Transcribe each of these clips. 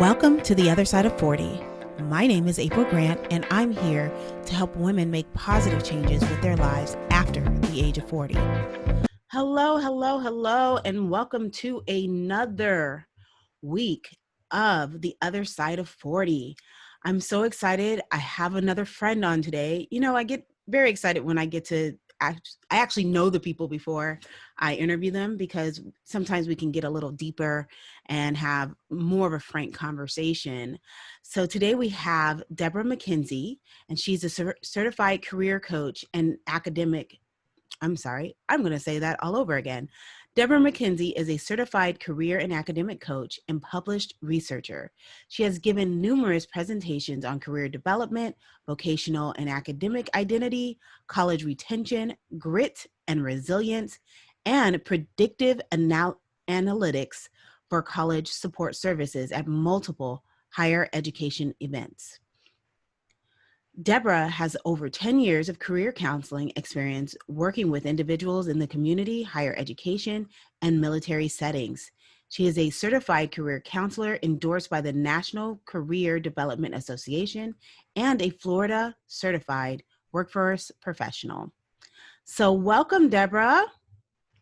Welcome to the other side of 40. My name is April Grant, and I'm here to help women make positive changes with their lives after the age of 40. Hello, hello, hello, and welcome to another week of the other side of 40. I'm so excited. I have another friend on today. I get very excited when I get to I actually know the people before I interview them, because sometimes we can get a little deeper and have more of a frank conversation. So today we have Deborah McKenzie, and she's a certified career coach and academic. I'm sorry, I'm going to say that all over again. Deborah McKenzie is a certified career and academic coach and published researcher. She has given numerous presentations on career development, vocational and academic identity, college retention, grit and resilience, and predictive analytics for college support services at multiple higher education events. Deborah has over 10 years of career counseling experience working with individuals in the community, higher education, and military settings. She is a certified career counselor endorsed by the National Career Development Association and a Florida certified workforce professional. So welcome, Deborah.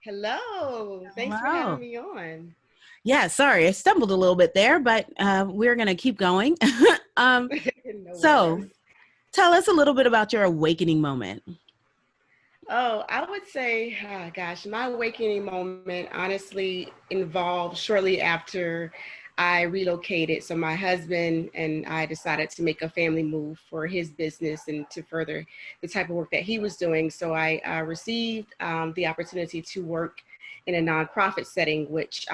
Hello. Thanks for Hello. having me on. Yeah, sorry, I stumbled a little bit there, but we're going to keep going. No So worries. tell us a little bit about your awakening moment. Oh, I would say, my awakening moment honestly involved shortly after I relocated. So my husband and I decided to make a family move for his business and to further the type of work that he was doing. So I received the opportunity to work in a nonprofit setting, which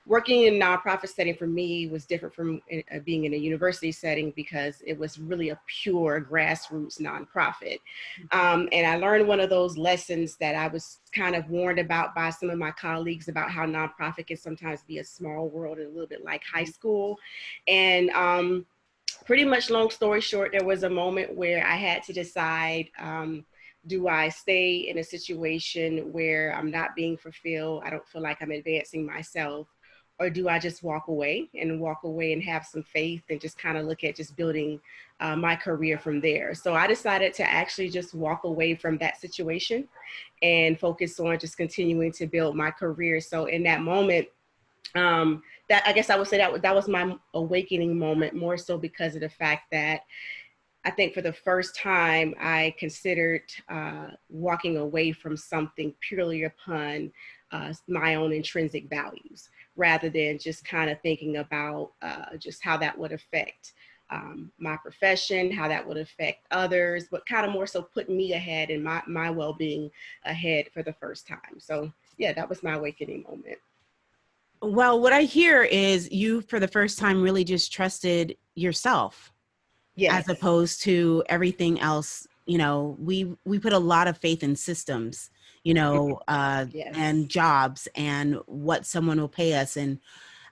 working in a nonprofit setting for me was different from being in a university setting because it was really a pure grassroots nonprofit. And I learned one of those lessons that I was kind of warned about by some of my colleagues about how nonprofit can sometimes be a small world and a little bit like high school. And pretty much long story short, there was a moment where I had to decide, do I stay in a situation where I'm not being fulfilled? I don't feel like I'm advancing myself. Or do I just walk away and have some faith and just kind of look at just building my career from there? So I decided to actually just walk away from that situation and focus on just continuing to build my career. So in that moment, that I guess I would say that was my awakening moment, more so because of the fact that I think for the first time, I considered walking away from something purely upon my own intrinsic values, rather than just kind of thinking about just how that would affect my profession, how that would affect others, but kind of more so putting me ahead and my well-being ahead for the first time. So yeah, that was my awakening moment. Well, what I hear is you, for the first time, really just trusted yourself as Yes. opposed to everything else. We put a lot of faith in systems, Yes. and jobs and what someone will pay us and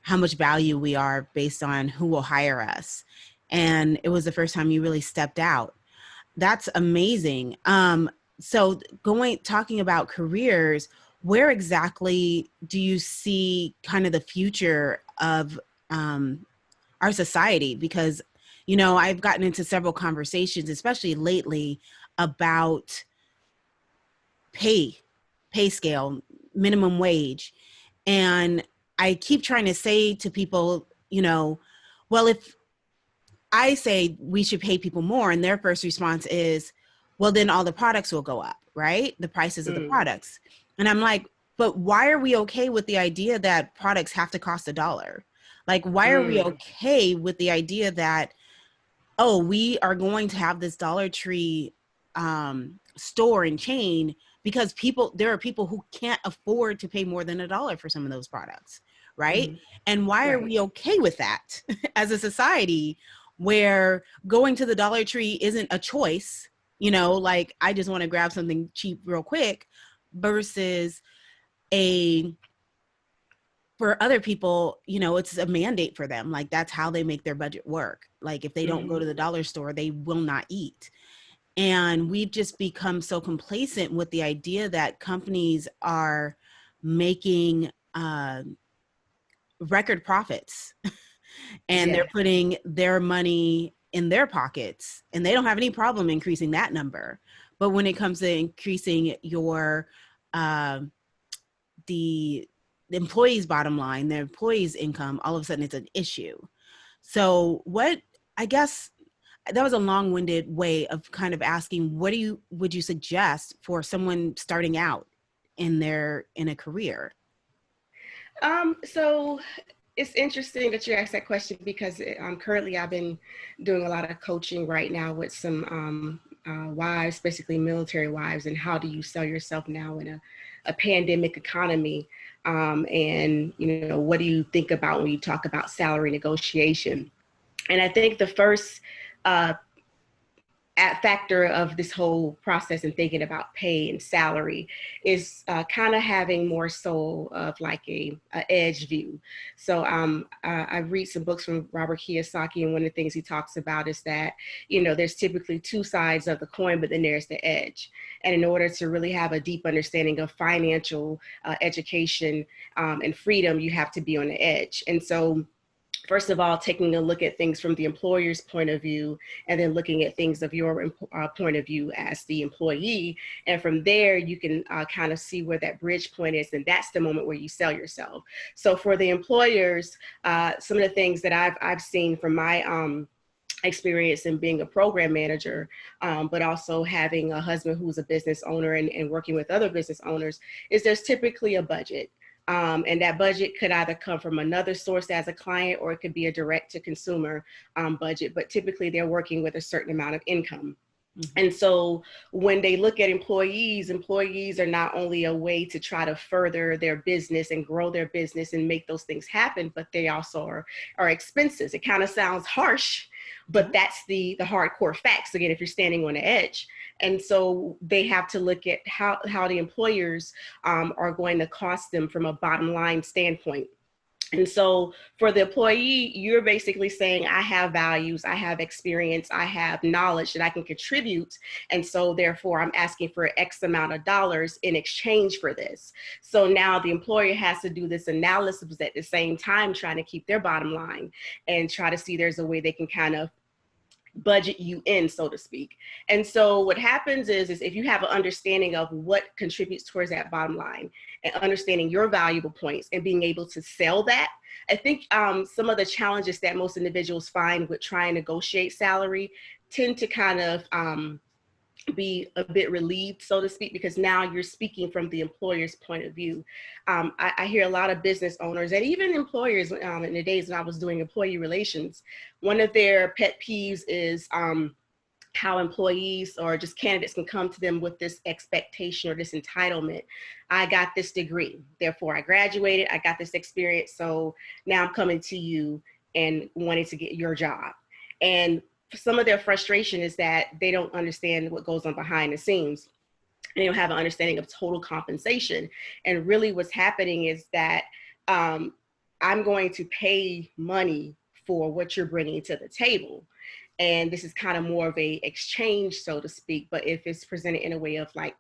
how much value we are based on who will hire us. And it was the first time you really stepped out. That's amazing. So talking about careers, where exactly do you see kind of the future of our society? Because, I've gotten into several conversations, especially lately, about pay scale, minimum wage. And I keep trying to say to people, well, if I say we should pay people more, and their first response is, well, then all the products will go up, right? The prices of the Mm, products. And I'm like, but why are we okay with the idea that products have to cost $1? Like, why are we mm, okay with the idea that, oh, we are going to have this Dollar Tree store and chain because there are people who can't afford to pay more than $1 for some of those products, right? mm, And why are right. we okay with that as a society where going to the Dollar Tree isn't a choice, like I just want to grab something cheap real quick, versus a for other people, it's a mandate for them. Like that's how they make their budget work. Like if they don't go Mm-hmm. to the dollar store, they will not eat. And we've just become so complacent with the idea that companies are making record profits and they're Yes. putting their money in their pockets, and they don't have any problem increasing that number. But when it comes to increasing your um, the employee's bottom line, the employee's income, all of a sudden it's an issue. So what, I guess that was a long-winded way of kind of asking, what would you suggest for someone starting out in a career? So it's interesting that you asked that question because currently I've been doing a lot of coaching right now with some wives, basically military wives, and how do you sell yourself now in a pandemic economy? And what do you think about when you talk about salary negotiation? And I think the first uh, factor of this whole process and thinking about pay and salary is kind of having more so of like a edge view. So I read some books from Robert Kiyosaki, and one of the things he talks about is that, there's typically two sides of the coin, but then there's the edge. And in order to really have a deep understanding of financial education and freedom, you have to be on the edge. And so first of all, taking a look at things from the employer's point of view, and then looking at things of your point of view as the employee. And from there, you can kind of see where that bridge point is. And that's the moment where you sell yourself. So for the employers, some of the things that I've seen from my experience in being a program manager, but also having a husband who's a business owner and working with other business owners, is there's typically a budget. And that budget could either come from another source as a client, or it could be a direct to consumer budget, but typically they're working with a certain amount of income. Mm-hmm. And so when they look at employees are not only a way to try to further their business and grow their business and make those things happen, but they also are expenses. It kind of sounds harsh, but that's the hardcore facts, again, if you're standing on the edge. And so they have to look at how the employers are going to cost them from a bottom line standpoint. And so for the employee, you're basically saying, I have values, I have experience, I have knowledge that I can contribute. And so therefore, I'm asking for X amount of dollars in exchange for this. So now the employer has to do this analysis at the same time, trying to keep their bottom line and try to see there's a way they can kind of budget you in, so to speak. And so what happens is if you have an understanding of what contributes towards that bottom line and understanding your valuable points and being able to sell that, I think some of the challenges that most individuals find with trying to negotiate salary tend to kind of be a bit relieved, so to speak, because now you're speaking from the employer's point of view. I hear a lot of business owners and even employers in the days when I was doing employee relations, one of their pet peeves is how employees or just candidates can come to them with this expectation or this entitlement. I got this degree, therefore I graduated, I got this experience, so now I'm coming to you and wanting to get your job. And some of their frustration is that they don't understand what goes on behind the scenes. And they don't have an understanding of total compensation. And really what's happening is that I'm going to pay money for what you're bringing to the table. And this is kind of more of a exchange, so to speak. But if it's presented in a way of like,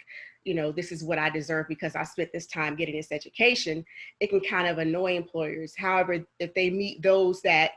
this is what I deserve because I spent this time getting this education, it can kind of annoy employers. However, if they meet those that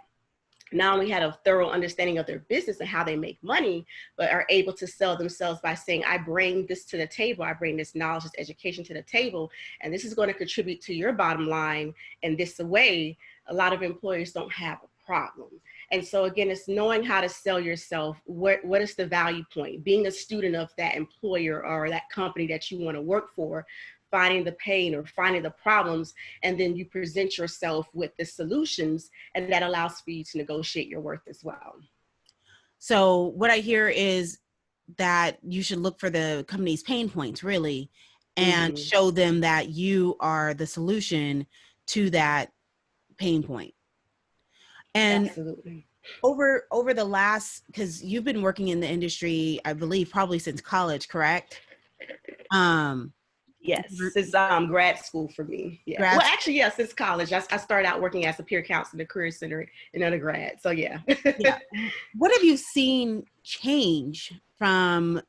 not only had a thorough understanding of their business and how they make money, but are able to sell themselves by saying, I bring this to the table, I bring this knowledge, this education to the table, and this is going to contribute to your bottom line in this way, a lot of employers don't have a problem. And so again, it's knowing how to sell yourself. What is the value point? Being a student of that employer or that company that you want to work for, finding the pain or finding the problems, and then you present yourself with the solutions, and that allows for you to negotiate your worth as well. So what I hear is that you should look for the company's pain points, really, and show them that you are the solution to that pain point. And absolutely. Over the last, because you've been working in the industry, I believe, probably since college, correct? Yes, since grad school for me. Yeah. Well, actually, yeah, since college. I started out working as a peer counselor at the Career Center in undergrad. So yeah. Yeah. What have you seen change from,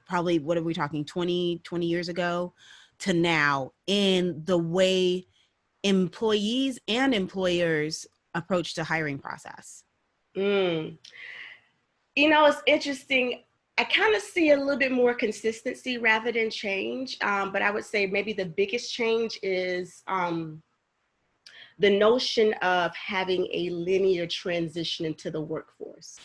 probably, what are we talking, 20 years ago to now in the way employees and employers approach to hiring process? Mm. It's interesting. I kind of see a little bit more consistency rather than change. But I would say maybe the biggest change is the notion of having a linear transition into the workforce.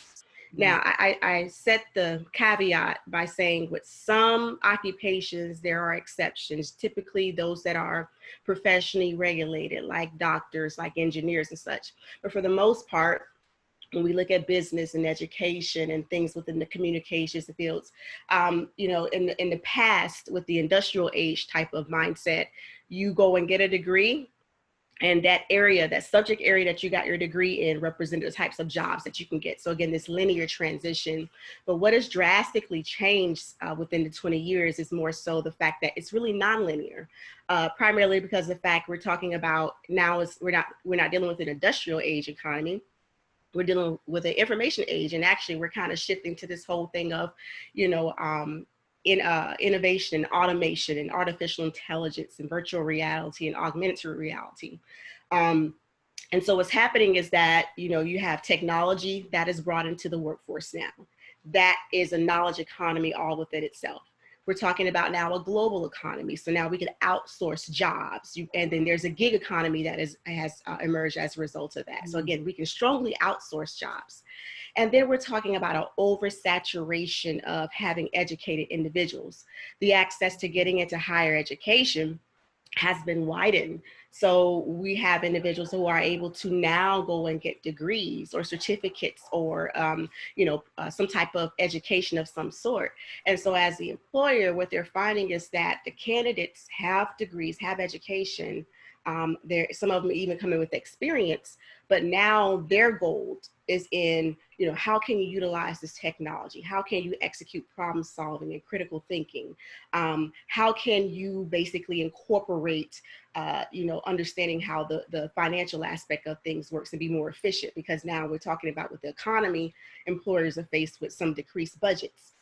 Now, I set the caveat by saying with some occupations, there are exceptions, typically those that are professionally regulated, like doctors, like engineers and such. But for the most part, when we look at business and education and things within the communications fields, in the past with the industrial age type of mindset, you go and get a degree, and that area, that subject area that you got your degree in represented the types of jobs that you can get. So again, this linear transition. But what has drastically changed within the 20 years is more so the fact that it's really nonlinear, primarily because of the fact we're talking about now is we're not dealing with an industrial age economy. We're dealing with an information age, and actually we're kind of shifting to this whole thing of, innovation and automation and artificial intelligence and virtual reality and augmented reality. Um, and so what's happening is that, you have technology that is brought into the workforce now. That is a knowledge economy all within itself. We're talking about now a global economy. So now we can outsource jobs. And then there's a gig economy that has emerged as a result of that. So again, we can strongly outsource jobs. And then we're talking about an oversaturation of having educated individuals. The access to getting into higher education has been widened. So we have individuals who are able to now go and get degrees or certificates or, some type of education of some sort. And so as the employer, what they're finding is that the candidates have degrees, have education. Some of them even come in with experience, but now their goal is in, how can you utilize this technology? How can you execute problem solving and critical thinking? How can you basically incorporate, understanding how the financial aspect of things works and be more efficient? Because now we're talking about with the economy, employers are faced with some decreased budgets.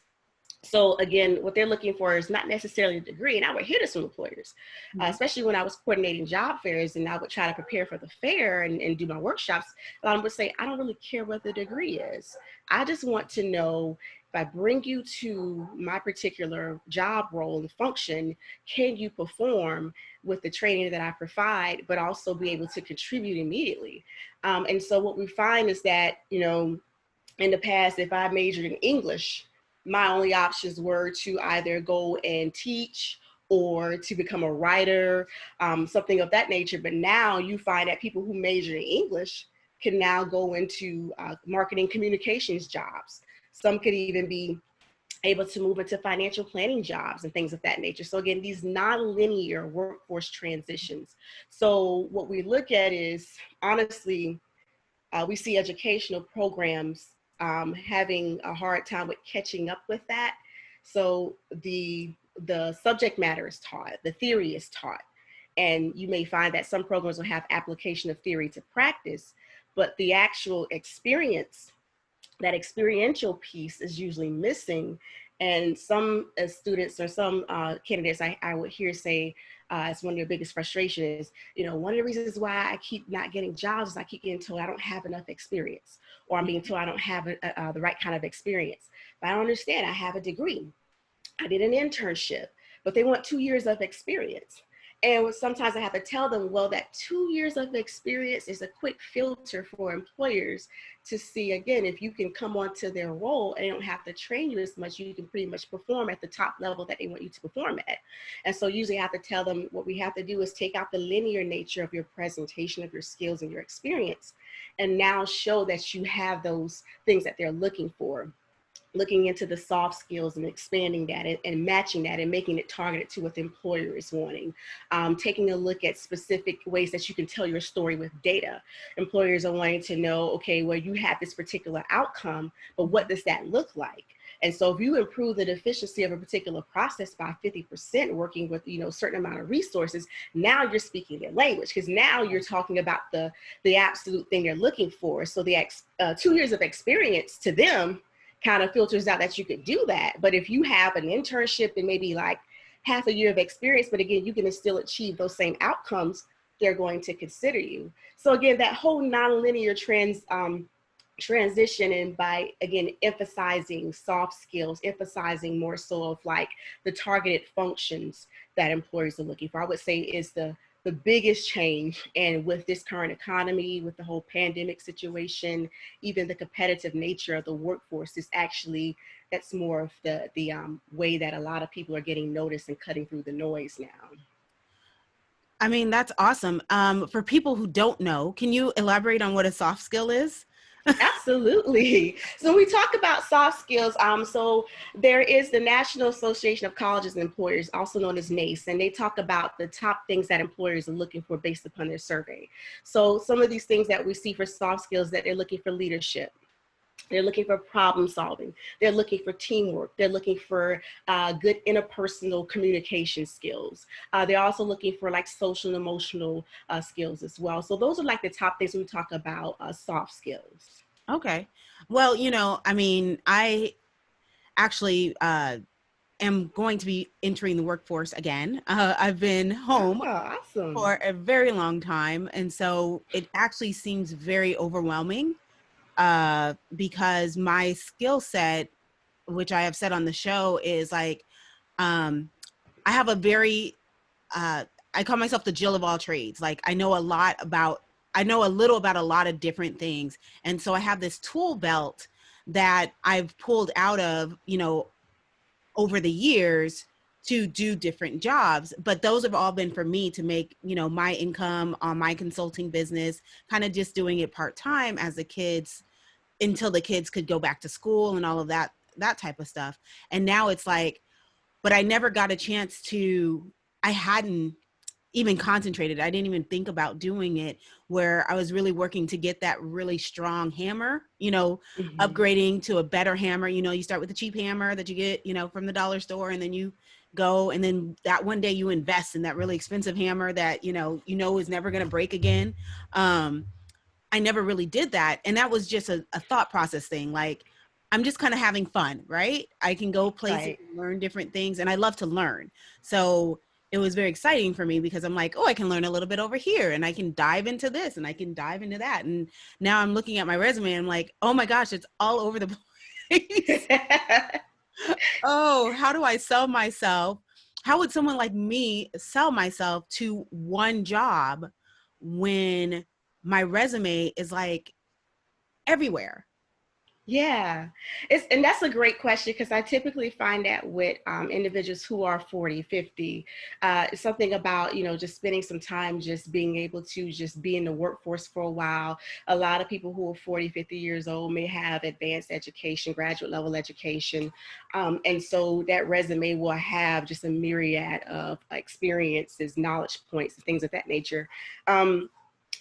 So again, what they're looking for is not necessarily a degree. And I would hear this from employers, especially when I was coordinating job fairs and I would try to prepare for the fair and do my workshops. I would say, I don't really care what the degree is. I just want to know, if I bring you to my particular job role and function, can you perform with the training that I provide, but also be able to contribute immediately? And so what we find is that, in the past, if I majored in English, my only options were to either go and teach or to become a writer, something of that nature. But now you find that people who major in English can now go into marketing communications jobs. Some could even be able to move into financial planning jobs and things of that nature. So again, these non-linear workforce transitions. So what we look at is, honestly, we see educational programs having a hard time with catching up with that. So the subject matter is taught, the theory is taught, and you may find that some programs will have application of theory to practice, but the actual experience, that experiential piece is usually missing. And some students or some candidates I would hear say, it's one of their biggest frustrations is, one of the reasons why I keep not getting jobs is I keep getting told I don't have enough experience, or I'm being told I don't have the right kind of experience. But I don't understand. I have a degree. I did an internship, but they want 2 years of experience. And sometimes I have to tell them, well, that 2 years of experience is a quick filter for employers to see, again, if you can come onto their role and they don't have to train you as much, you can pretty much perform at the top level that they want you to perform at. And so usually I have to tell them what we have to do is take out the linear nature of your presentation of your skills and your experience, and now show that you have those things that they're looking for. Looking into the soft skills and expanding that and matching that and making it targeted to what the employer is wanting. Taking a look at specific ways that you can tell your story with data. Employers are wanting to know, okay, well, you have this particular outcome, but what does that look like? And so if you improve the efficiency of a particular process by 50%, working with, a certain amount of resources, now you're speaking their language, because now you're talking about the absolute thing they're looking for. So the 2 years of experience to them kind of filters out that you could do that. But if you have an internship and maybe like half a year of experience, but again, you can still achieve those same outcomes, they're going to consider you. So again, that whole nonlinear transition, and by again emphasizing soft skills, emphasizing more so of like the targeted functions that employers are looking for, I would say is the biggest change. And with this current economy, with the whole pandemic situation, even the competitive nature of the workforce is actually, that's more of the way that a lot of people are getting noticed and cutting through the noise now. I mean, that's awesome. For people who don't know, can you elaborate on what a soft skill is? Absolutely. So when we talk about soft skills, so there is the National Association of Colleges and Employers, also known as NACE, and they talk about the top things that employers are looking for based upon their survey. So some of these things that we see for soft skills, that they're looking for leadership. They're looking for problem solving. They're looking for teamwork. They're looking for good interpersonal communication skills. They're also looking for like social and emotional skills as well. So those are like the top things when we talk about soft skills. Okay. Well, I mean, I actually am going to be entering the workforce again. I've been home Oh, awesome. for a very long time. And so it actually seems very overwhelming because my skill set, which I have said on the show, is like, um, I have a very, uh, I call myself the Jill of all trades. Like I know a little about a lot of different things. And so I have this tool belt that I've pulled out of, over the years to do different jobs. But those have all been for me to make, my income on my consulting business, kind of just doing it part-time as the kids, until the kids could go back to school and all of that type of stuff. And now it's like, but I never got a chance to, I hadn't even concentrated. I didn't even think about doing it, where I was really working to get that really strong hammer, Mhm. upgrading to a better hammer. You start with the cheap hammer that you get, from the dollar store, and then you go, and then that one day you invest in that really expensive hammer that, is never going to break again. Um, I never really did that. And that was just a thought process thing. Like, I'm just kind of having fun, right? I can go places Right. and learn different things, and I love to learn. So it was very exciting for me because I'm like, oh, I can learn a little bit over here, and I can dive into this, and I can dive into that. And now I'm looking at my resume, and I'm like, oh my gosh, it's all over the place. Oh, how do I sell myself? How would someone like me sell myself to one job when my resume is like everywhere? Yeah, and that's a great question, because I typically find that with individuals who are 40, 50, it's something about, just spending some time just being able to just be in the workforce for a while. A lot of people who are 40, 50 years old may have advanced education, graduate level education. And so that resume will have just a myriad of experiences, knowledge points, and things of that nature. Um,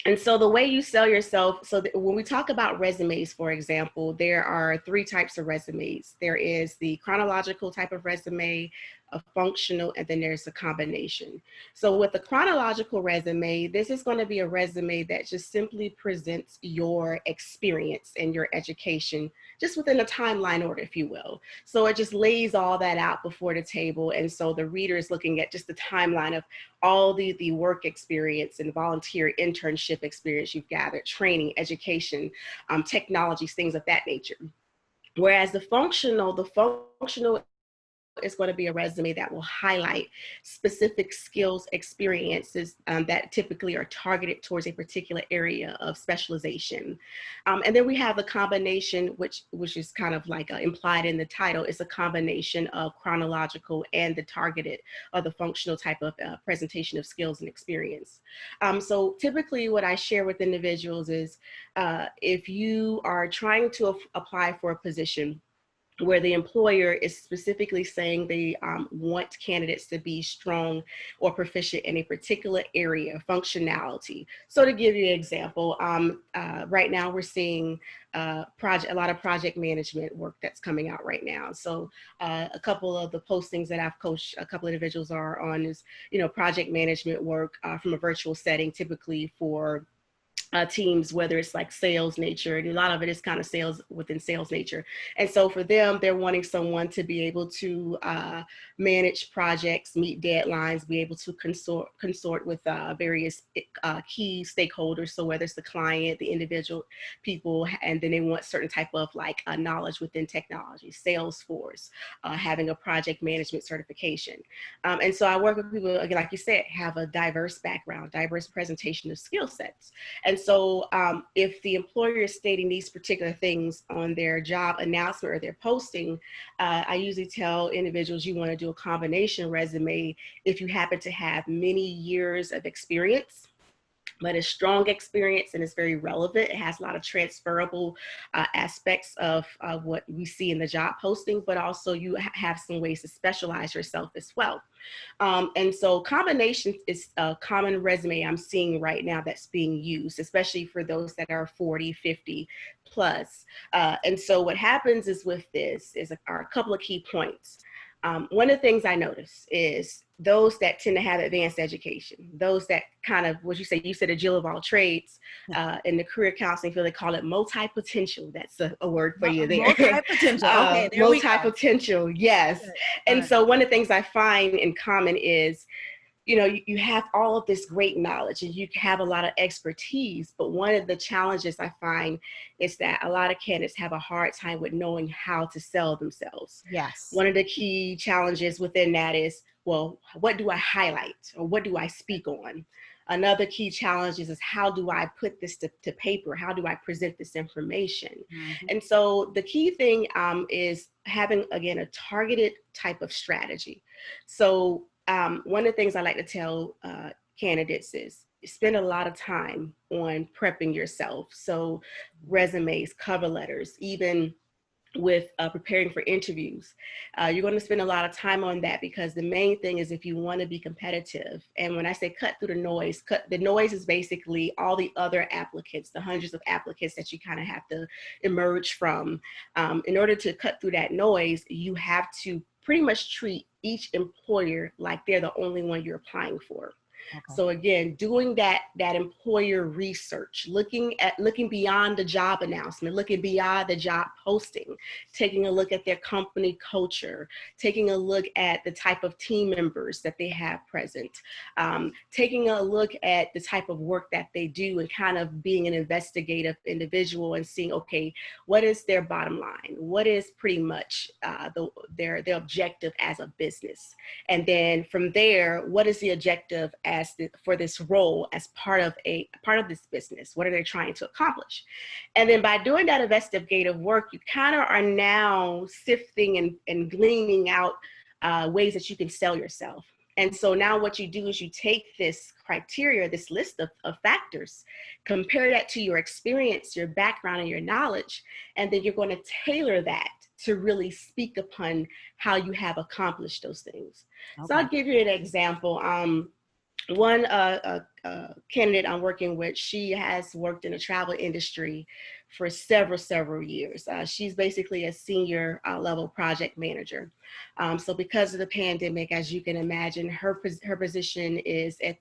and so the way you sell yourself, so when we talk about resumes, for example, there are three types of resumes. There is the chronological type of resume, a functional, and then there's a combination. So with the chronological resume, this is going to be a resume that just simply presents your experience and your education, just within a timeline order, if you will. So it just lays all that out before the table. And so the reader is looking at just the timeline of all the work experience and volunteer internship experience you've gathered, training, education, technologies, things of that nature. Whereas the functional is going to be a resume that will highlight specific skills, experiences that typically are targeted towards a particular area of specialization. And then we have the combination, which is kind of like implied in the title. It's a combination of chronological and the targeted or the functional type of presentation of skills and experience. So typically what I share with individuals is if you are trying to apply for a position where the employer is specifically saying they want candidates to be strong or proficient in a particular area, functionality. So to give you an example, right now we're seeing a lot of project management work that's coming out right now. So a couple of the postings that I've coached a couple of individuals are on is, project management work from a virtual setting, typically for teams, whether it's like sales nature, and a lot of it is kind of sales within sales nature. And so for them, they're wanting someone to be able to manage projects, meet deadlines, be able to consort with various key stakeholders. So whether it's the client, the individual people, and then they want certain type of like knowledge within technology, Salesforce, having a project management certification. And so I work with people, again, like you said, have a diverse background, diverse presentation of skill sets. And so if the employer is stating these particular things on their job announcement or their posting, I usually tell individuals you want to do a combination resume if you happen to have many years of experience, but it's strong experience and it's very relevant. It has a lot of transferable aspects of what we see in the job posting, but also you have some ways to specialize yourself as well. And so combination is a common resume I'm seeing right now that's being used, especially for those that are 40, 50 plus. And so what happens is with this are a couple of key points. One of the things I notice is those that tend to have advanced education, those that kind of, what you said a Jill of all trades, in the career counseling field, they call it multi-potential. That's a word for you there. Multi-potential. Okay, there we go. Multi-potential, yes. Good. And so one of the things I find in common is, you have all of this great knowledge and you have a lot of expertise, but one of the challenges I find is that a lot of candidates have a hard time with knowing how to sell themselves. Yes. One of the key challenges within that is, well, what do I highlight or what do I speak on? Another key challenge is how do I put this to paper? How do I present this information? Mm-hmm. And so the key thing is having, again, a targeted type of strategy. So one of the things I like to tell candidates is spend a lot of time on prepping yourself. So resumes, cover letters, even with preparing for interviews. You're going to spend a lot of time on that because the main thing is if you want to be competitive. And when I say cut through the noise is basically all the other applicants, the hundreds of applicants that you kind of have to emerge from. In order to cut through that noise, you have to pretty much treat each employer like they're the only one you're applying for. Okay. So again, doing that employer research, looking beyond the job announcement, looking beyond the job posting, taking a look at their company culture, taking a look at the type of team members that they have present, taking a look at the type of work that they do and kind of being an investigative individual and seeing, okay, what is their bottom line? What is pretty much their objective as a business? And then from there, what is the objective for this role as part of this business? What are they trying to accomplish? And then by doing that investigative work, you kind of are now sifting and gleaning out ways that you can sell yourself. And so now what you do is you take this criteria, this list of factors, compare that to your experience, your background, and your knowledge, and then you're going to tailor that to really speak upon how you have accomplished those things. Okay. So I'll give you an example. One candidate I'm working with, she has worked in the travel industry for several years. She's basically a senior level project manager. So because of the pandemic, as you can imagine, her position is at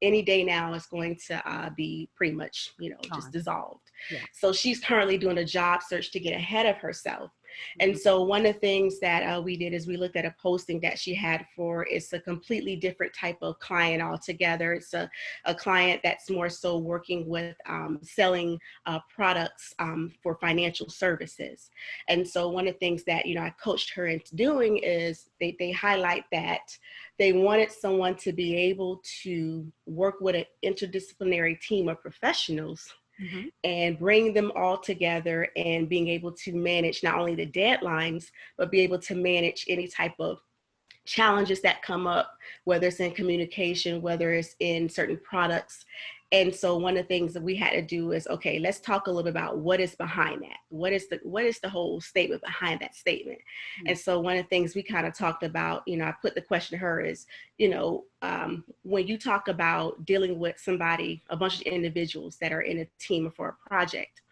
any day now is going to be pretty much, just dissolved. Yeah. So she's currently doing a job search to get ahead of herself. And so one of the things that we did is we looked at a posting that she had for, it's a completely different type of client altogether. It's a client that's more so working with selling products for financial services. And so one of the things that, I coached her into doing is they highlight that they wanted someone to be able to work with an interdisciplinary team of professionals. Mm-hmm. And bring them all together and being able to manage not only the deadlines, but be able to manage any type of challenges that come up, whether it's in communication, whether it's in certain products. And so one of the things that we had to do is, okay, let's talk a little bit about what is behind that. What is the whole statement behind that statement? Mm-hmm. And so one of the things we kind of talked about, I put the question to her is, when you talk about dealing with somebody, a bunch of individuals that are in a team for a project,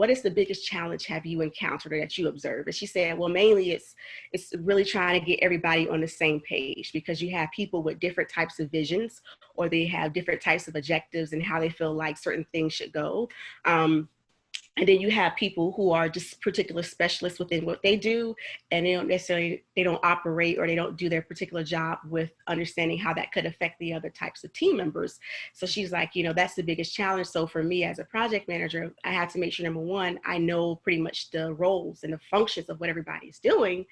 what is the biggest challenge have you encountered or that you observed? And she said, well, mainly it's really trying to get everybody on the same page, because you have people with different types of visions, or they have different types of objectives and how they feel like certain things should go. And then you have people who are just particular specialists within what they do, and they don't operate, or they don't do their particular job with understanding how that could affect the other types of team members. So she's like, that's the biggest challenge. So for me as a project manager, I had to make sure, number one, I know pretty much the roles and the functions of what everybody's doing.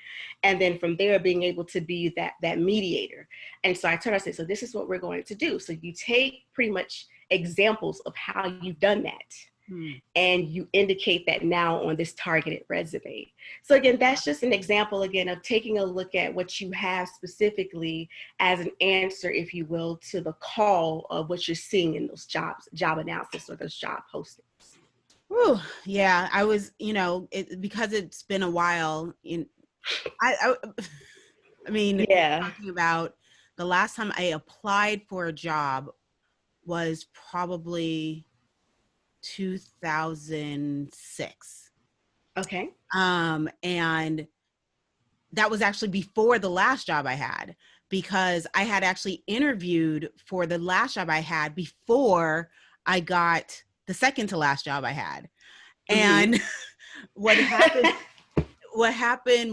And then from there, being able to be that mediator. And so I told her, I said, so this is what we're going to do. So you take pretty much examples of how you've done that. And you indicate that now on this targeted resume. So again, that's just an example again of taking a look at what you have specifically as an answer, if you will, to the call of what you're seeing in those job analysis or those job postings. Ooh, yeah, I was, because it's been a while. I mean, yeah, talking about the last time I applied for a job was probably 2006. Okay. And that was actually before the last job I had, because I had actually interviewed for the last job I had before I got the second to last job I had. And what happened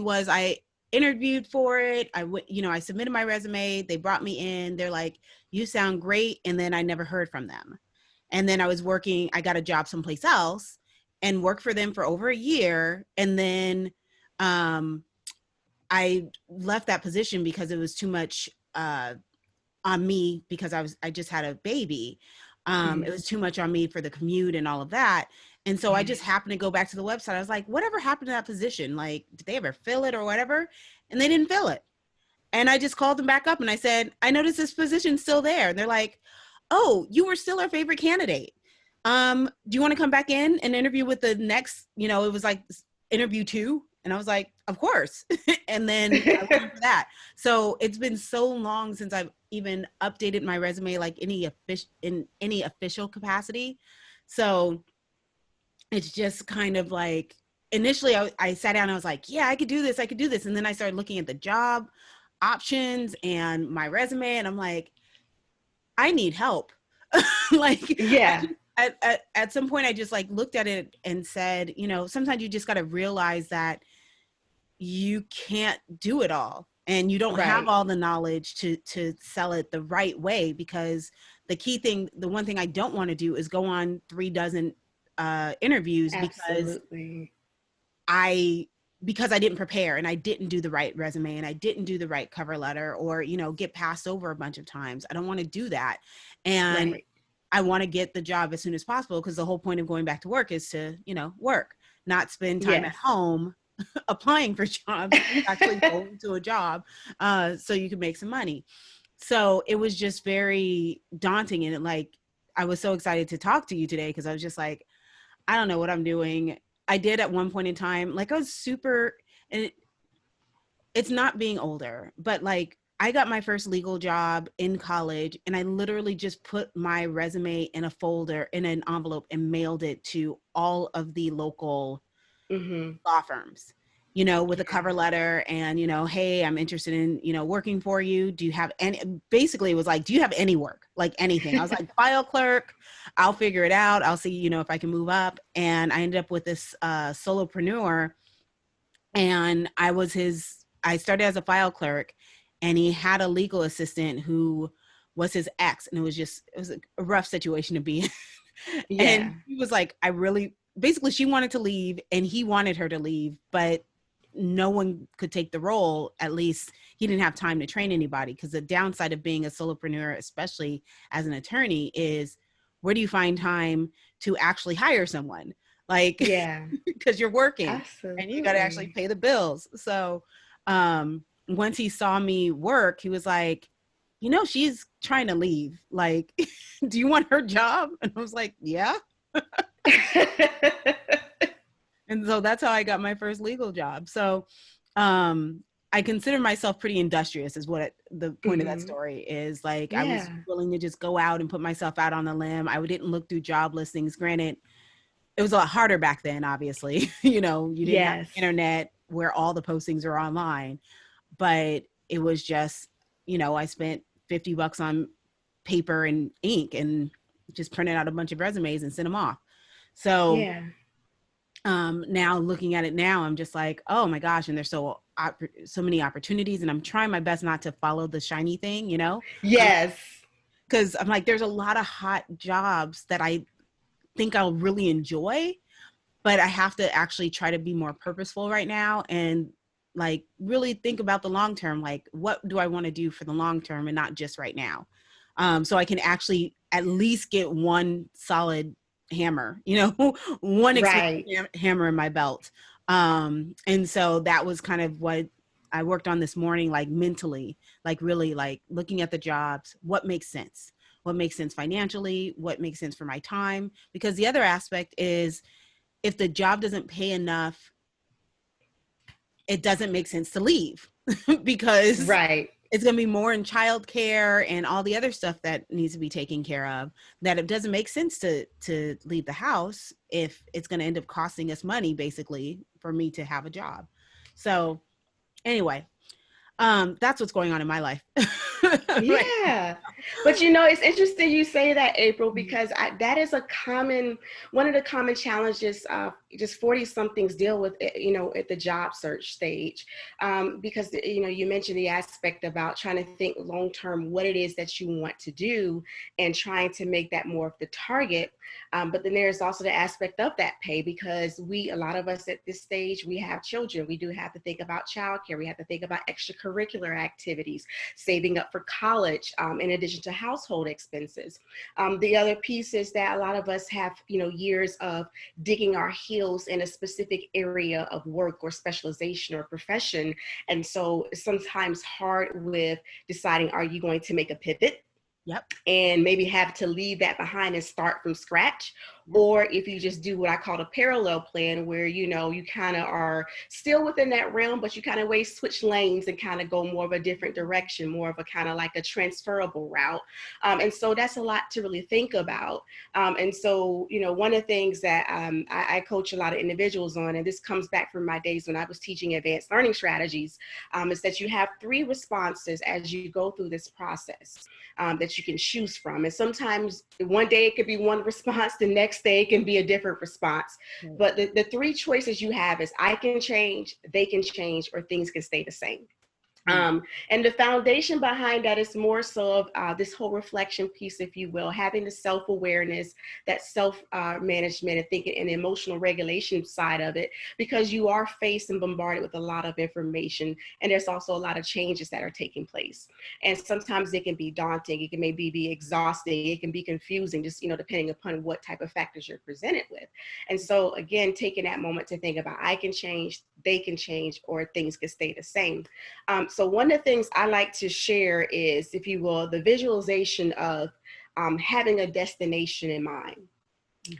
was I interviewed for it. I submitted my resume. They brought me in. They're like, you sound great. And then I never heard from them. And then I got a job someplace else and worked for them for over a year. And then I left that position because it was too much on me, because I just had a baby. It was too much on me for the commute and all of that. And so I just happened to go back to the website. I was like, whatever happened to that position? Like, did they ever fill it or whatever? And they didn't fill it. And I just called them back up and I said, I noticed this position's still there. And they're like, oh, you were still our favorite candidate. Do you want to come back in and interview with the next, it was like interview 2. And I was like, of course. And then I went for that. So it's been so long since I've even updated my resume, like in any official capacity. So it's just kind of like, initially I sat down and I was like, yeah, I could do this. And then I started looking at the job options and my resume, and I'm like, I need help. Like, yeah, at some point I just like looked at it and said, sometimes you just got to realize that you can't do it all, and you don't have all the knowledge to sell it the right way, because the one thing I don't want to do is go on 3 dozen interviews. Absolutely. because I didn't prepare and I didn't do the right resume and I didn't do the right cover letter, or, get passed over a bunch of times. I don't want to do that. And I want to get the job as soon as possible, because the whole point of going back to work is to, work, not spend time at home applying for jobs, actually going to a job so you can make some money. So it was just very daunting. And I was so excited to talk to you today, because I was just like, I don't know what I'm doing. I did at one point in time, I was super, and it's not being older, but I got my first legal job in college, and I literally just put my resume in a folder in an envelope and mailed it to all of the local law firms, with a cover letter and, hey, I'm interested in, working for you. Do you have any, basically it was like, do you have any work? Like anything. I was like, file clerk, I'll figure it out. I'll see, if I can move up. And I ended up with this solopreneur, and I started as a file clerk, and he had a legal assistant who was his ex. And it was a rough situation to be in. And he was like, basically she wanted to leave and he wanted her to leave, but no one could take the role. At least he didn't have time to train anybody, because the downside of being a solopreneur, especially as an attorney, is where do you find time to actually hire someone? Because you're working. Absolutely. And you got to actually pay the bills. So once he saw me work, he was like, she's trying to leave. Do you want her job? And I was like, yeah. And so that's how I got my first legal job. So I consider myself pretty industrious, is what the point of that story is. I was willing to just go out and put myself out on the limb. I didn't look through job listings. Granted, it was a lot harder back then, obviously. You know, you didn't have Yes. internet where all the postings are online, but it was just, you know, I spent $50 on paper and ink and just printed out a bunch of resumes and sent them off. So Yeah. now looking at it now, I'm just like, oh my gosh, and there's so many opportunities, and I'm trying my best not to follow the shiny thing, you know, Yes. because I'm like, there's a lot of hot jobs that I think I'll really enjoy, but I have to actually try to be more purposeful right now and like really think about the long term. Like, what do I want to do for the long term and not just right now? So I can actually at least get one solid hammer, you know, one expensive Right. hammer in my belt. And so that was kind of what I worked on this morning, like mentally, like really like looking at the jobs, what makes sense financially, what makes sense for my time. Because the other aspect is if the job doesn't pay enough, it doesn't make sense to leave because Right. it's going to be more in childcare and all the other stuff that needs to be taken care of, that it doesn't make sense to leave the house if it's going to end up costing us money basically for me to have a job. So anyway, that's what's going on in my life. Right. Yeah. But it's interesting you say that, April, because that is one of the common challenges just 40 somethings deal with, at the job search stage. Because, you mentioned the aspect about trying to think long term what it is that you want to do and trying to make that more of the target. But then there's also the aspect of that pay, because a lot of us at this stage, we have children. We do have to think about childcare. We have to think about extracurricular activities, saving up for college, in addition to household expenses. The other piece is that a lot of us have, years of digging our heels in a specific area of work or specialization or profession. And so it's sometimes hard with deciding, are you going to make a pivot? Yep. And maybe have to leave that behind and start from scratch. Yep. Or if you just do what I call a parallel plan, where, you kind of are still within that realm, but you kind of switch lanes and kind of go more of a different direction, more of a kind of like a transferable route. And so that's a lot to really think about. And so, one of the things that I coach a lot of individuals on, and this comes back from my days when I was teaching advanced learning strategies, is that you have 3 responses as you go through this process. That you can choose from. And sometimes one day it could be one response, the next day it can be a different response. Right. But the 3 choices you have is I can change, they can change, or things can stay the same. And the foundation behind that is more so of this whole reflection piece, if you will, having the self-awareness, that self-management and thinking and emotional regulation side of it, because you are faced and bombarded with a lot of information. And there's also a lot of changes that are taking place. And sometimes it can be daunting. It can maybe be exhausting. It can be confusing, just, depending upon what type of factors you're presented with. And so again, taking that moment to think about I can change, they can change, or things can stay the same. So one of the things I like to share is, if you will, the visualization of having a destination in mind,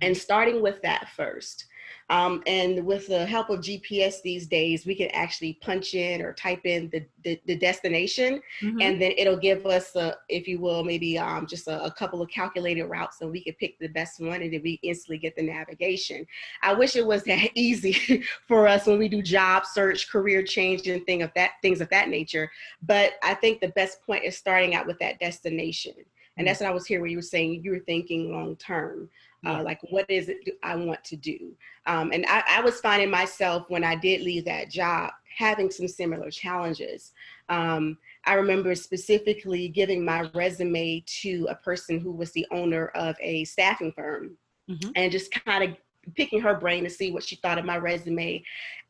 and starting with that first. And with the help of GPS these days, we can actually punch in or type in the destination, and then it'll give us, if you will, maybe just a couple of calculated routes, and we can pick the best one, and then we instantly get the navigation. I wish it was that easy for us when we do job search, career change, and things of that nature. But I think the best point is starting out with that destination. And that's what I was hearing where you were saying you were thinking long term. Like, what is it I want to do? And I was finding myself, when I did leave that job, having some similar challenges. I remember specifically giving my resume to a person who was the owner of a staffing firm, and just kind of picking her brain to see what she thought of my resume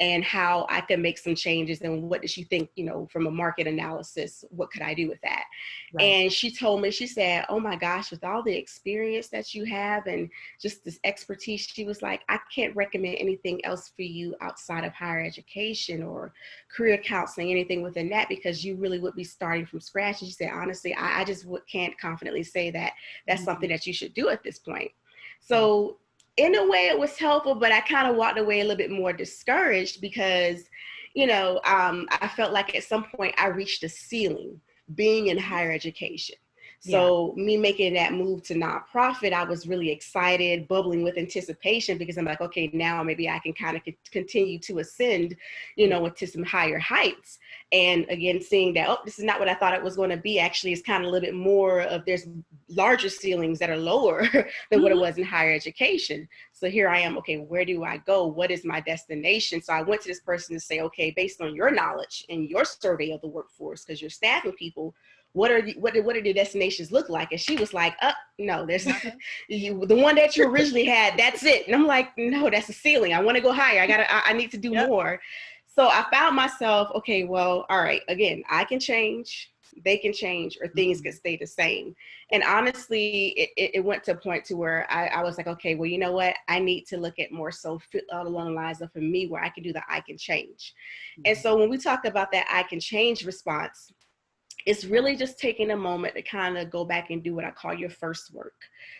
and how I could make some changes, and what did she think, from a market analysis, what could I do with that? Right. And she told me, she said, oh my gosh, with all the experience that you have and just this expertise, she was like, I can't recommend anything else for you outside of higher education or career counseling, anything within that, because you really would be starting from scratch. And she said, honestly, I just can't confidently say that that's something that you should do at this point. So in a way it was helpful, but I kind of walked away a little bit more discouraged because, I felt like at some point I reached a ceiling being in higher education. Yeah. So me making that move to nonprofit, I was really excited, bubbling with anticipation, because I'm like, okay, now maybe I can kind of continue to ascend, you Yeah. know, into some higher heights. And again, seeing that, oh, this is not what I thought it was going to be. Actually, it's kind of a little bit more of, there's larger ceilings that are lower than what it Mhm. was in higher education. So here I am, okay, where do I go? What is my destination? So I went to this person to say, okay, based on your knowledge and your survey of the workforce, because you're staffing people, what are the destinations look like? And she was like, no, there's the one that you originally had, that's it. And I'm like, no, that's a ceiling. I want to go higher. I need to do Yep. more. So I found myself, okay, well, all right, again, I can change, they can change, or things Mhm. can stay the same. And honestly, it went to a point to where I was like, okay, well, you know what? I need to look at more so along the lines of, for me, where I can do the I can change. And so when we talk about that I can change response, it's really just taking a moment to kind of go back and do what I call your first work.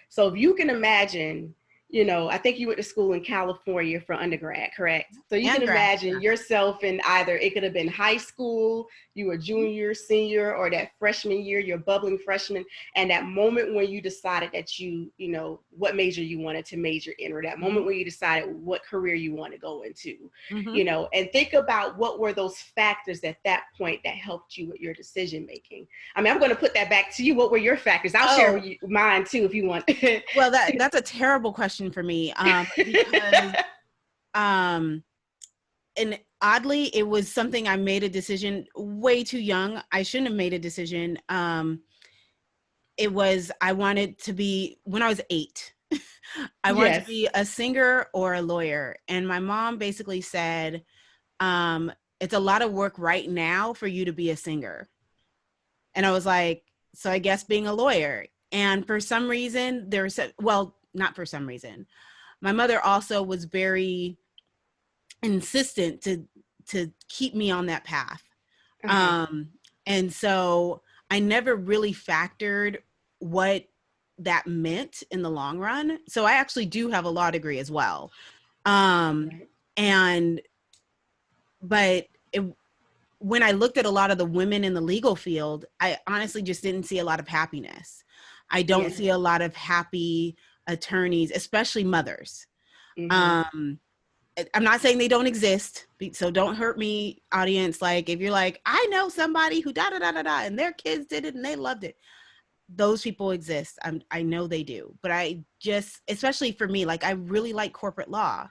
So if you can imagine, you know, I think you went to school in California for undergrad, correct? So you can And grad. imagine yourself in either, it could have been high school, you were Yeah. junior, senior, or that freshman year, you're bubbling freshman. And that moment when you decided that you know, what major you wanted to major in, or that moment Mhm. when you decided what career you want to go into, Mhm. you know, and think about what were those factors at that point that helped you with your decision making. I mean, I'm going to put that back to you. What were your factors? I'll share Oh, with you mine too if you want. well, that's a terrible question for me, because um, and oddly, it was something I made a decision way too young. I shouldn't have made a decision. It was, I wanted to be, when I was 8, I wanted to Yes. be a singer or a lawyer. And my mom basically said, um, it's a lot of work right now for you to be a singer. And I was like, so I guess being a lawyer. And for some reason, well, not for some reason. My mother also was very insistent to keep me on that path. Uh-huh. Um, and so I never really factored what that meant in the long run. So I actually do have a law degree as well. Um, Right. and but it, when I looked at a lot of the women in the legal field, I honestly just didn't see a lot of happiness. I don't Yeah. see a lot of happy attorneys, especially mothers. Mm-hmm. Um, I'm not saying they don't exist, so don't hurt me, audience. Like, if you're like, I know somebody who da da da da da, and their kids did it and they loved it. Those people exist. I know they do, but I just, especially for me, like I really like corporate law.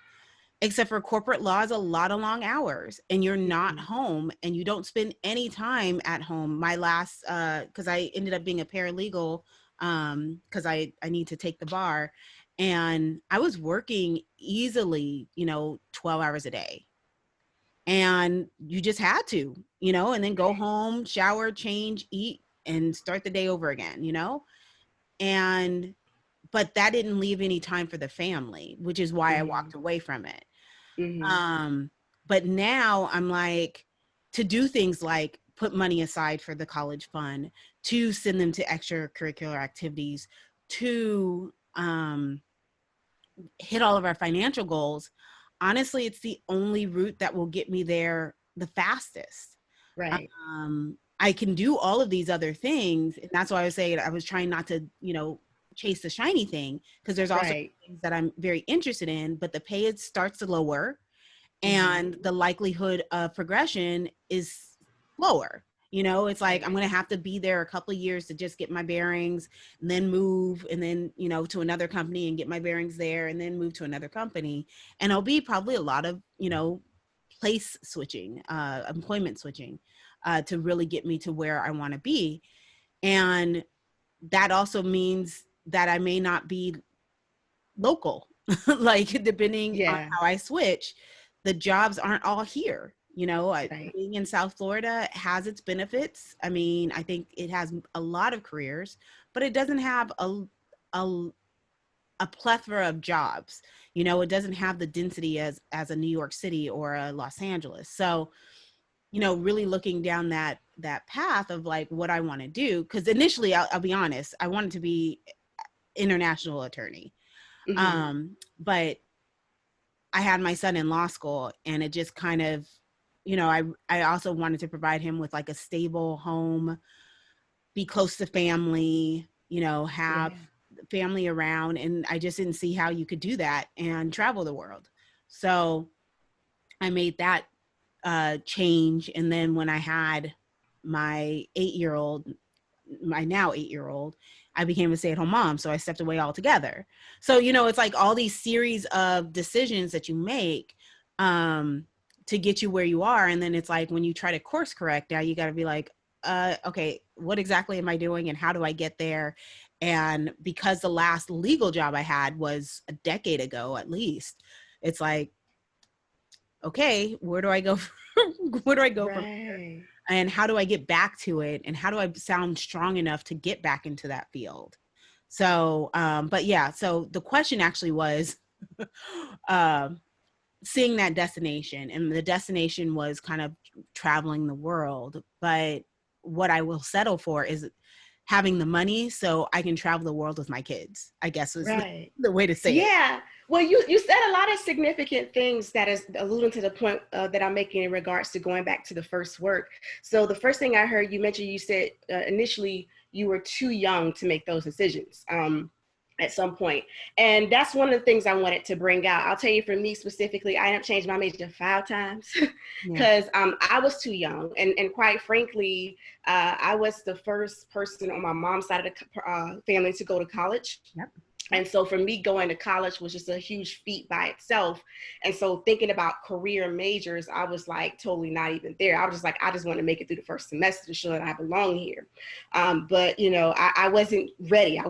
Except for corporate law is a lot of long hours, and you're not Mm-hmm. home, and you don't spend any time at home. My last, because I ended up being a paralegal, because I need to take the bar, and I was working easily, 12 hours a day, and you just had to, and then go home, shower, change, eat, and start the day over again. And but that didn't leave any time for the family, which is why I Mm-hmm. walked away from it. Mm-hmm. um but now I'm like, to do things like put money aside for the college fund, to send them to extracurricular activities, to hit all of our financial goals. Honestly, it's the only route that will get me there the fastest. Right. I can do all of these other things, and that's why I was saying I was trying not to, chase the shiny thing, because there's also Right. things that I'm very interested in, but the pay, it starts to lower, Mm-hmm. and the likelihood of progression is lower. It's like I'm Right. going to have to be there a couple of years to just get my bearings, and then move, and then, to another company and get my bearings there, and then move to another company. And it'll be probably a lot of, place switching, employment switching, to really get me to where I want to be. And that also means that I may not be local. Like, depending on Yeah. how I switch, the jobs aren't all here. Right. Being in South Florida has its benefits. I mean, I think it has a lot of careers, but it doesn't have a, a plethora of jobs. It doesn't have the density as a New York City or a Los Angeles. So, really looking down that path of like what I want to do. Because initially, I'll be honest, I wanted to be international attorney. Mm-hmm. But I had my son in law school, and it just kind of, I also wanted to provide him with like a stable home, be close to family, have Yeah. family around. And I just didn't see how you could do that and travel the world. So I made that change. And then when I had my 8-year-old, my now 8-year-old, I became a stay-at-home mom. So I stepped away altogether. So, it's like all these series of decisions that you make to get you where you are. And then it's like when you try to course correct, now you got to be like, okay, what exactly am I doing and how do I get there? And because the last legal job I had was a decade ago, at least, it's like, okay, where do I go? Where do I go from here? Right. And how do I get back to it? And how do I sound strong enough to get back into that field? So, but yeah, so the question actually was um, seeing that destination, and the destination was kind of traveling the world. But what I will settle for is having the money so I can travel the world with my kids, I guess is Right. the way to say it. Yeah. Well, you said a lot of significant things that is alluding to the point that I'm making in regards to going back to the first work. So the first thing I heard you mention, you said initially you were too young to make those decisions. At some point. And that's one of the things I wanted to bring out. I'll tell you, for me specifically, I ended up changing my major 5 times Yeah. because I was too young. And quite frankly, I was the first person on my mom's side of the family to go to college. Yep. And so for me, going to college was just a huge feat by itself. And so thinking about career majors, I was like totally not even there. I was just like, I just want to make it through the first semester to show that I belong here. But I wasn't ready.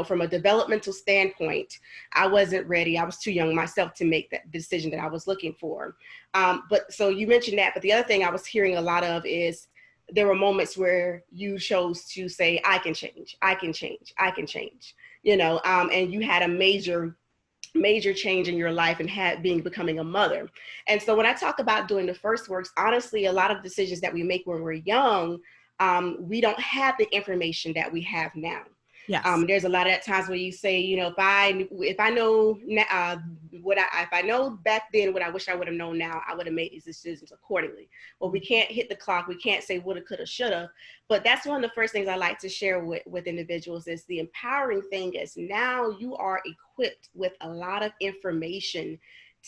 From a developmental standpoint, I wasn't ready. I was too young myself to make that decision that I was looking for. But so you mentioned that. But the other thing I was hearing a lot of is there were moments where you chose to say, I can change, I can change, I can change. And you had a major change in your life and becoming a mother. And so when I talk about doing the first works, honestly, a lot of decisions that we make when we're young, we don't have the information that we have now. Yes. There's a lot of times where you say, if I know if I know back then what I wish I would have known now, I would have made these decisions accordingly. Well, we can't hit the clock. We can't say woulda, coulda, shoulda. But that's one of the first things I like to share with individuals is the empowering thing is now you are equipped with a lot of information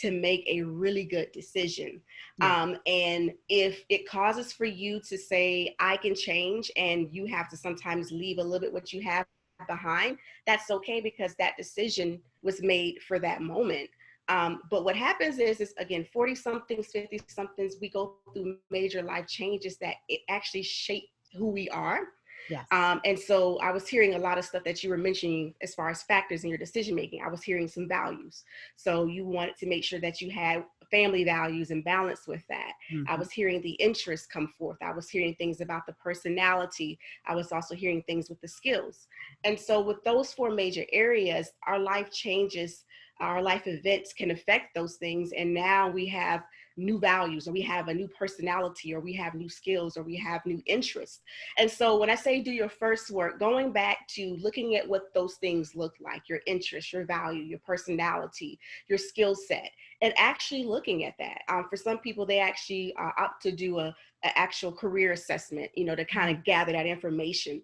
to make a really good decision. Yeah. And if it causes for you to say, I can change, and you have to sometimes leave a little bit what you have behind, that's okay, because that decision was made for that moment. But what happens is again, 40 somethings, 50 somethings, we go through major life changes that it actually shape who we are. Yes. And so I was hearing a lot of stuff that you were mentioning as far as factors in your decision making. I was hearing some values. So you wanted to make sure that you had family values and balance with that. Mm-hmm. I was hearing the interests come forth. I was hearing things about the personality. I was also hearing things with the skills. And so with those 4 major areas, our life changes, our life events can affect those things. And now we have new values, or we have a new personality, or we have new skills, or we have new interests. And so when I say do your first work, going back to looking at what those things look like, your interests, your value, your personality, your skill set, and actually looking at that. For some people, they actually opt to do a actual career assessment, to kind of gather that information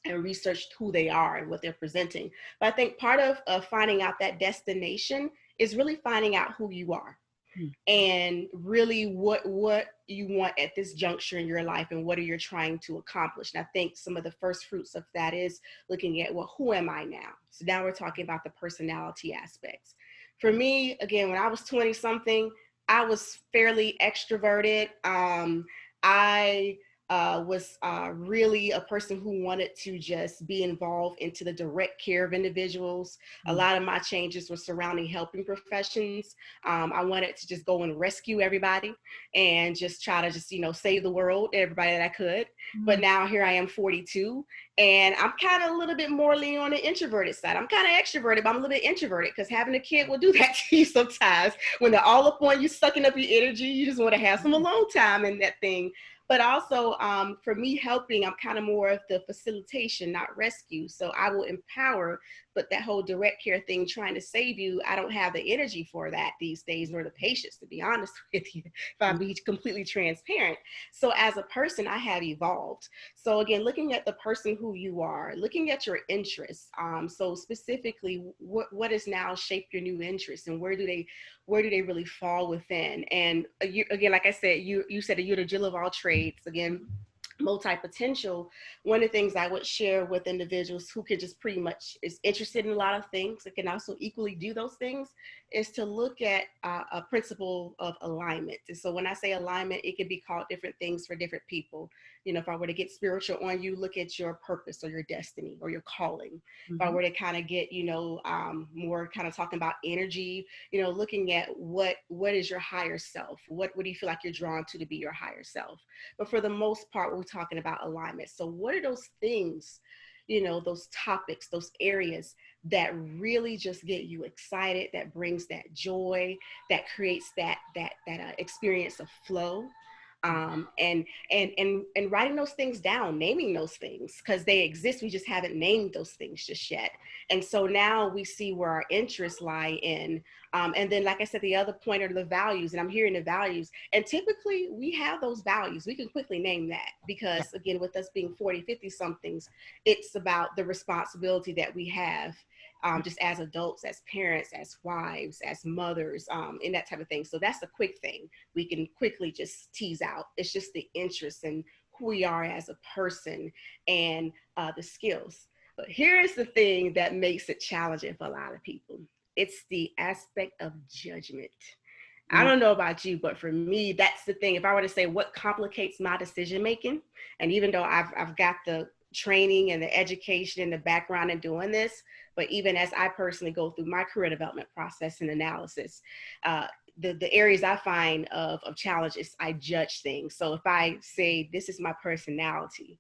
and research who they are and what they're presenting. But I think part of finding out that destination is really finding out who you are. And really what you want at this juncture in your life, and what are you trying to accomplish. And I think some of the first fruits of that is looking at, well, who am I now? So now we're talking about the personality aspects. For me, again, when I was 20 something, I was fairly extroverted. I was really a person who wanted to just be involved into the direct care of individuals. A lot of my changes were surrounding helping professions. I wanted to just go and rescue everybody and just try to save the world, everybody that I could. But now here I am 42, and I'm kind of a little bit more leaning on the introverted side. I'm kind of extroverted, but I'm a little bit introverted, because having a kid will do that to you sometimes. When they're all up on you, sucking up your energy, you just want to have some alone time in that thing. But also for me helping, I'm kind of more of the facilitation, not rescue. So I will empower, but that whole direct care thing, trying to save you, I don't have the energy for that these days, nor the patience, to be honest with you, if I be completely transparent. So as a person, I have evolved. So again, looking at the person who you are, looking at your interests. So specifically, what has now shaped your new interests, and where do they really fall within? And again, like I said, you said that you're the Jill of all trades. Again, multi-potential. One of the things I would share with individuals who could just pretty much is interested in a lot of things and can also equally do those things is to look at a principle of alignment. And so when I say alignment, it can be called different things for different people. You know, if I were to get spiritual on you, look at your purpose or your destiny or your calling. Mm-hmm. If I were to kind of get, more kind of talking about energy, looking at what is your higher self? What do you feel like you're drawn to be your higher self? But for the most part, we're talking about alignment. So what are those things, those topics, those areas that really just get you excited, that brings that joy, that creates that experience of flow? And writing those things down, naming those things, because they exist. We just haven't named those things just yet. And so now we see where our interests lie in. And then, like I said, the other point are the values, and I'm hearing the values. And typically we have those values. We can quickly name that because, again, with us being 40, 50 somethings, it's about the responsibility that we have just as adults, as parents, as wives, as mothers, and that type of thing. So that's a quick thing we can quickly just tease out. It's just the interest in who we are as a person and the skills. But here's the thing that makes it challenging for a lot of people. It's the aspect of judgment. I don't know about you, but for me, that's the thing. If I were to say what complicates my decision making, and even though I've got the training and the education and the background in doing this, but even as I personally go through my career development process and analysis, the areas I find of challenge is I judge things. So if I say, this is my personality,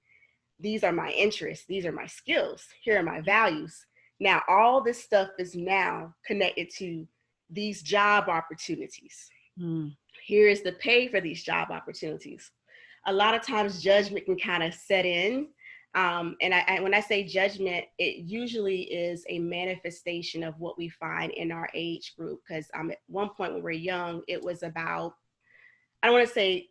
these are my interests, these are my skills, here are my values. Now, all this stuff is now connected to these job opportunities. Here is the pay for these job opportunities. A lot of times judgment can kind of set in. And when I say judgment, it usually is a manifestation of what we find in our age group. Because at one point when we're young, it was about, I want to say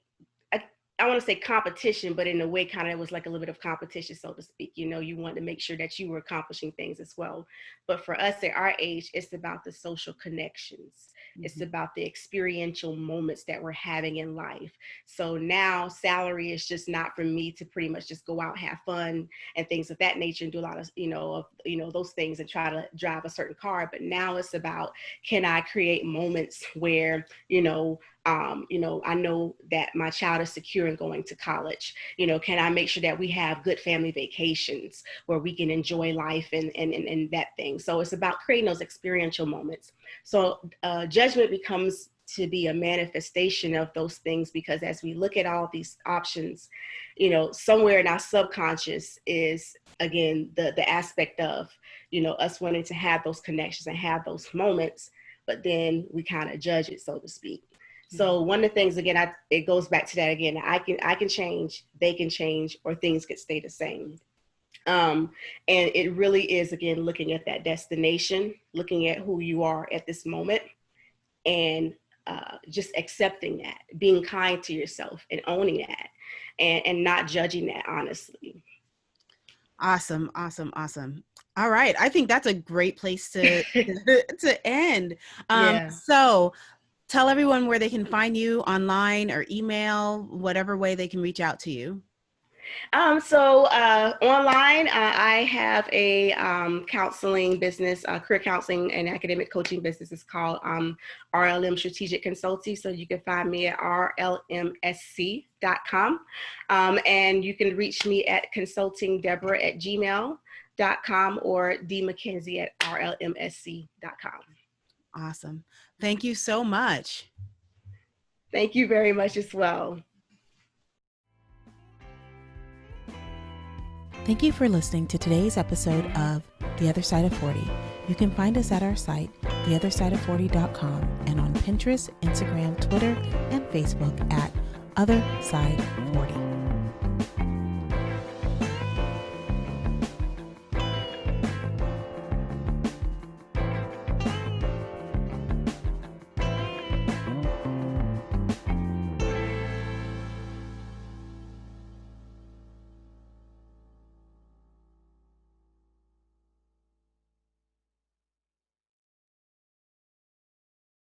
competition, but in a way kind of it was like a little bit of competition, so to speak. You wanted to make sure that you were accomplishing things as well. But for us at our age, it's about the social connections. It's about the experiential moments that we're having in life. So now salary is just not for me to pretty much just go out, have fun and things of that nature and do a lot of, those things and try to drive a certain car. But now it's about, can I create moments where, I know that my child is secure in going to college. Can I make sure that we have good family vacations where we can enjoy life and that thing? So it's about creating those experiential moments. So judgment becomes to be a manifestation of those things, because as we look at all these options, somewhere in our subconscious is, again, the aspect of, us wanting to have those connections and have those moments, but then we kind of judge it, so to speak. So one of the things, again, it goes back to that again. I can change, they can change, or things could stay the same. And it really is, again, looking at that destination, looking at who you are at this moment, and just accepting that, being kind to yourself and owning that, and not judging that, honestly. Awesome. All right. I think that's a great place to end. So tell everyone where they can find you online or email, whatever way they can reach out to you. So online, I have a counseling business, career counseling and academic coaching business. It's called RLM Strategic Consulting. So you can find me at rlmsc.com. And you can reach me at consultingdeborah@gmail.com or dmckenzie@rlmsc.com. Awesome. Thank you so much. Thank you very much as well. Thank you for listening to today's episode of The Other Side of 40. You can find us at our site, theothersideof40.com, and on Pinterest, Instagram, Twitter, and Facebook at Other Side 40.